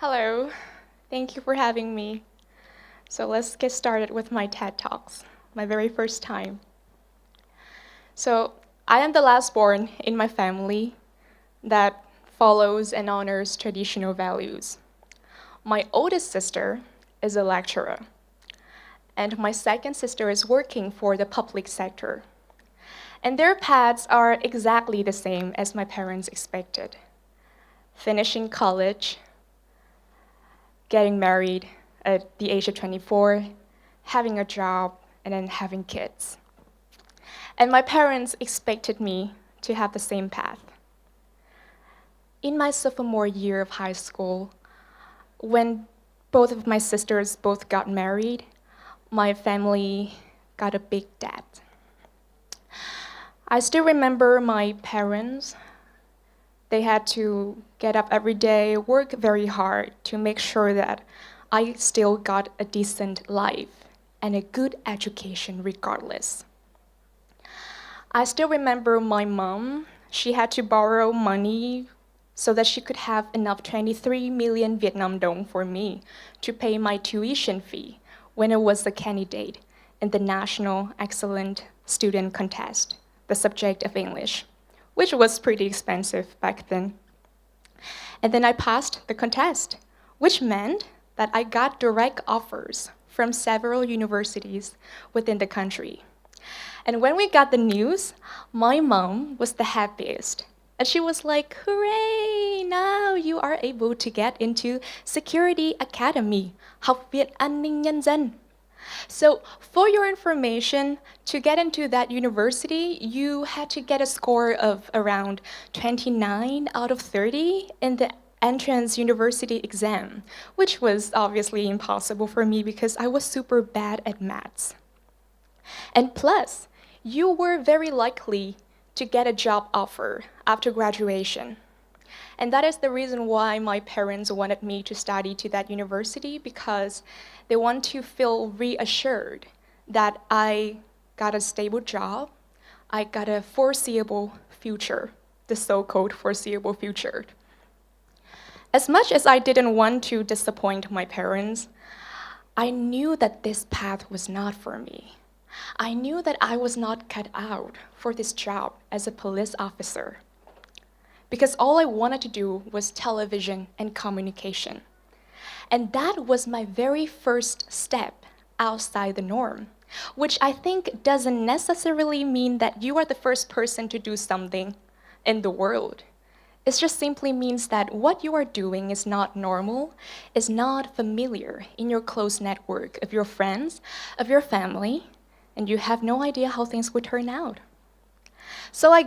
Hello, thank you for having me. So let's get started with my TED Talks, my very first time. So I am the last born in my family that follows and honors traditional values. My oldest sister is a lecturer, and my second sister is working for the public sector. And their paths are exactly the same as my parents expected. Finishing college, getting married at the age of 24, having a job, and then having kids. And my parents expected me to have the same path. In my sophomore year of high school, when both of my sisters both got married, my family got a big debt. I still remember my parents. They had to get up every day, work very hard to make sure that I still got a decent life and a good education regardless. I still remember my mom. She had to borrow money so that she could have enough 23 million Vietnam dong for me to pay my tuition fee when I was a candidate in the National Excellent Student Contest, the subject of English, which was pretty expensive back then. And then I passed the contest, which meant that I got direct offers from several universities within the country. And when we got the news, my mom was the happiest. And she was like, hooray, now you are able to get into Security Academy, Học viện An ninh Nhân dân. So for your information, to get into that university, you had to get a score of around 29 out of 30 in the entrance university exam, which was obviously impossible for me because I was super bad at maths. And plus, you were very likely to get a job offer after graduation. And that is the reason why my parents wanted me to study to that university, because they want to feel reassured that I got a stable job, I got a foreseeable future, the so-called foreseeable future. As much as I didn't want to disappoint my parents, I knew that this path was not for me. I knew that I was not cut out for this job as a police officer, because all I wanted to do was television and communication. And that was my very first step outside the norm, which I think doesn't necessarily mean that you are the first person to do something in the world. It just simply means that what you are doing is not normal, is not familiar in your close network of your friends, of your family, and you have no idea how things would turn out. So I